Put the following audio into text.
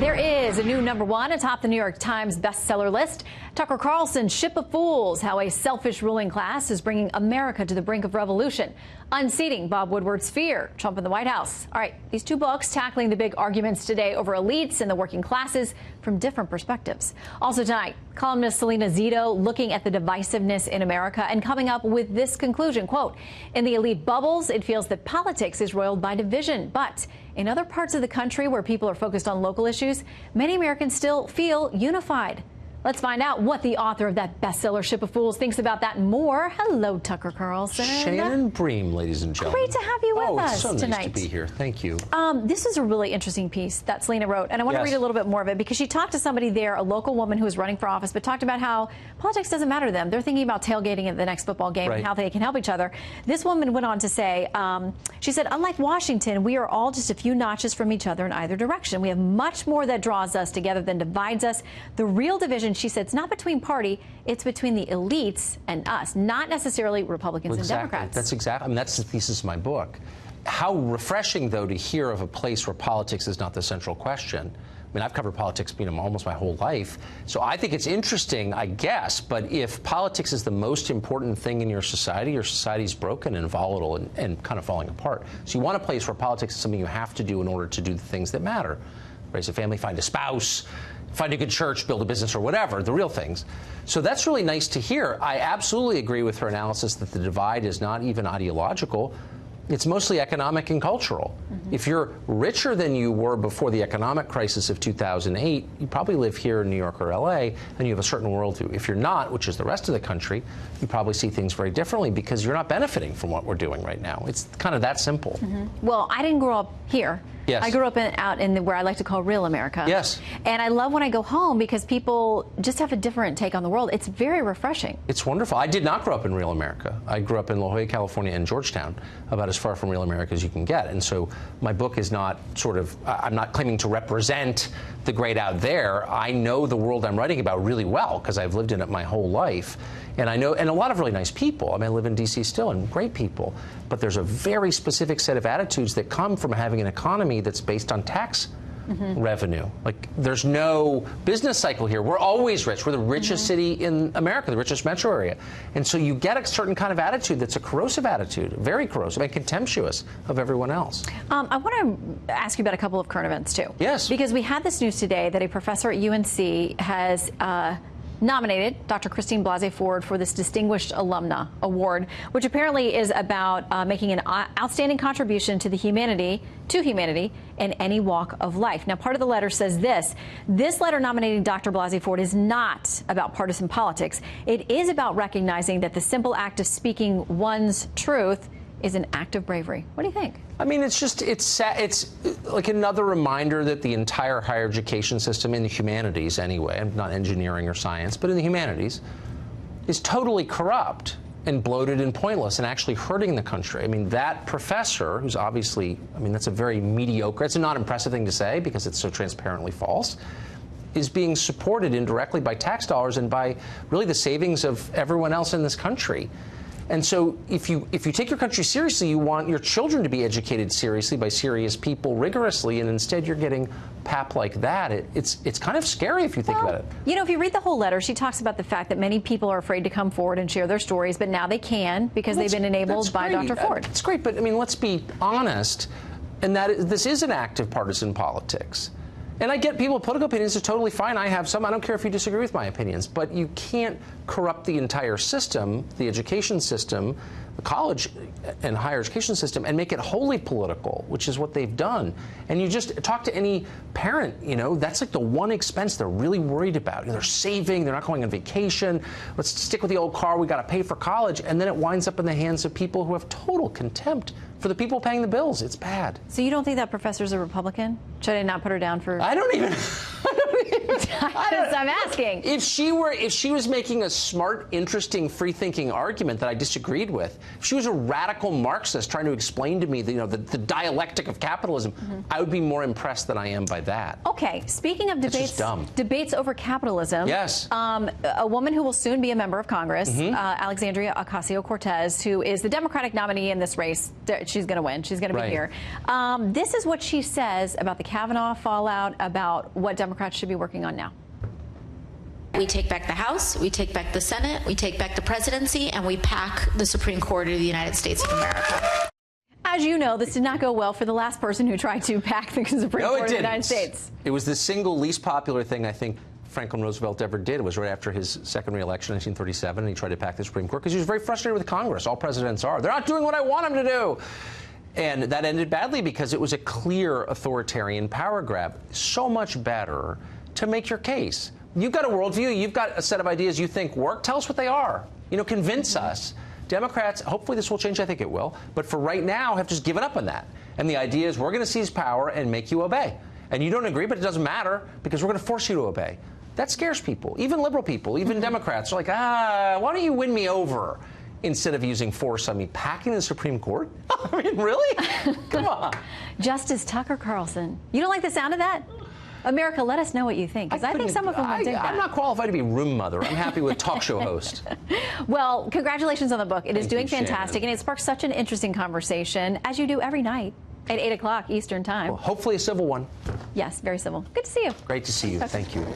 There is a new #1 atop the New York Times bestseller list. Tucker Carlson's Ship of Fools, how a selfish ruling class is bringing America to the brink of revolution. Unseating Bob Woodward's fear, Trump in the White House. All right, these two books tackling the big arguments today over elites and the working classes from different perspectives. Also tonight, columnist Selena Zito looking at the divisiveness in America and coming up with this conclusion, quote, in the elite bubbles, it feels that politics is roiled by division. But in other parts of the country where people are focused on local issues, many Americans still feel unified. Let's find out what the author of that bestseller, Ship of Fools, thinks about that and more. Hello, Tucker Carlson. Shannon Bream, ladies and gentlemen. Great to have you with us tonight. Oh, it's so tonight. nice to be here. Thank you. This is a really interesting piece that Selena wrote, and I want to read a little bit more of it because she talked to somebody there, a local woman who was running for office, but talked about how politics doesn't matter to them. They're thinking about tailgating at the next football game and how they can help each other. This woman went on to say, she said, unlike Washington, we are all just a few notches from each other in either direction. We have much more that draws us together than divides us. The real division, she said, it's not between party, it's between the elites and us, not necessarily Republicans and Democrats. That's exactly. I mean, that's the thesis of my book. How refreshing, though, to hear of a place where politics is not the central question. I mean, I've covered politics, almost my whole life, so I think it's interesting, I guess. But if politics is the most important thing in your society's broken and volatile and kind of falling apart. So you want a place where politics is something you have to do in order to do the things that matter: raise a family, find a spouse, find a good church, build a business, or whatever, the real things. So that's really nice to hear. I absolutely agree with her analysis that the divide is not even ideological. It's mostly economic and cultural. If you're richer than you were before the economic crisis of 2008, you probably live here in New York or LA, and you have a certain worldview. If you're not, which is the rest of the country, you probably see things very differently because you're not benefiting from what we're doing right now. It's kind of that simple. Well, I didn't grow up here. Yes. I grew up out in where I like to call real America. Yes. And I love when I go home because people just have a different take on the world. It's very refreshing. It's wonderful. I did not grow up in real America. I grew up in La Jolla, California, and Georgetown, about as far from real America as you can get. And so my book is not I'm not claiming to represent the great out there. I know the world I'm writing about really well because I've lived in it my whole life. And I know, and a lot of really nice people. I mean, I live in D.C. still, and great people. But there's a very specific set of attitudes that come from having an economy that's based on tax revenue. Like, there's no business cycle here. We're always rich. We're the richest city in America, the richest metro area. And so you get a certain kind of attitude that's a corrosive attitude, very corrosive and contemptuous of everyone else. I want to ask you about a couple of current events, too. Yes. Because we had this news today that a professor at UNC has nominated Dr. Christine Blasey Ford for this Distinguished Alumna Award, which apparently is about making an outstanding contribution to humanity in any walk of life. Now, part of the letter says this letter nominating Dr. Blasey Ford is not about partisan politics. It is about recognizing that the simple act of speaking one's truth is an act of bravery. What do you think? I mean, it's like another reminder that the entire higher education system in the humanities, anyway, not engineering or science, but in the humanities, is totally corrupt and bloated and pointless and actually hurting the country. I mean, that professor, who's obviously, that's a very mediocre, it's a not impressive thing to say because it's so transparently false, is being supported indirectly by tax dollars and by really the savings of everyone else in this country. And so if you take your country seriously, you want your children to be educated seriously by serious people rigorously, and instead you're getting pap like that. It's kind of scary if you think about it. You know, if you read the whole letter, she talks about the fact that many people are afraid to come forward and share their stories, but now they can because they've been enabled by Dr. Ford. It's great, but let's be honest, and this is an act of partisan politics. And I get political opinions are totally fine. I have some. I don't care if you disagree with my opinions. But you can't corrupt the entire system, the education system, the college and higher education system, and make it wholly political, which is what they've done. And you just talk to any parent, that's like the one expense they're really worried about. They're saving. They're not going on vacation. Let's stick with the old car. We got to pay for college. And then it winds up in the hands of people who have total contempt for the people paying the bills. It's bad. So you don't think that professor's a Republican? Should I not put her down for? I don't even I'm asking. If she was making a smart, interesting, free-thinking argument that I disagreed with, if she was a radical Marxist trying to explain to me the dialectic of capitalism, I would be more impressed than I am by that. Okay, speaking of debates over capitalism. Yes. A woman who will soon be a member of Congress, Alexandria Ocasio-Cortez, who is the Democratic nominee in this race. She's going to win. She's going to be here. This is what she says about the Kavanaugh fallout, about what Democrats should be working on now. We take back the House, we take back the Senate, we take back the presidency, and we pack the Supreme Court of the United States of America. As you know, this did not go well for the last person who tried to pack the Supreme Court of the United States. It was the single least popular thing I think Franklin Roosevelt ever did. It was right after his second re-election in 1937, and he tried to pack the Supreme Court because he was very frustrated with Congress. All presidents are. They're not doing what I want them to do. And that ended badly because it was a clear authoritarian power grab. So much better to make your case. You've got a worldview. You've got a set of ideas you think work. Tell us what they are. Convince us. Democrats, hopefully this will change. I think it will. But for right now, have just given up on that. And the idea is we're going to seize power and make you obey. And you don't agree, but it doesn't matter because we're going to force you to obey. That scares people, even liberal people, even Democrats are like, why don't you win me over instead of using force on me? Packing the Supreme Court? I mean, really? Come on. Justice Tucker Carlson. You don't like the sound of that? America, let us know what you think, because I think some of them will dig that. I'm not qualified to be room mother. I'm happy with talk show host. Well, congratulations on the book. It is doing fantastic, and it sparks such an interesting conversation, as you do every night at 8 o'clock Eastern Time. Well, hopefully a civil one. Yes, very civil. Good to see you. Great to see you. Thank you.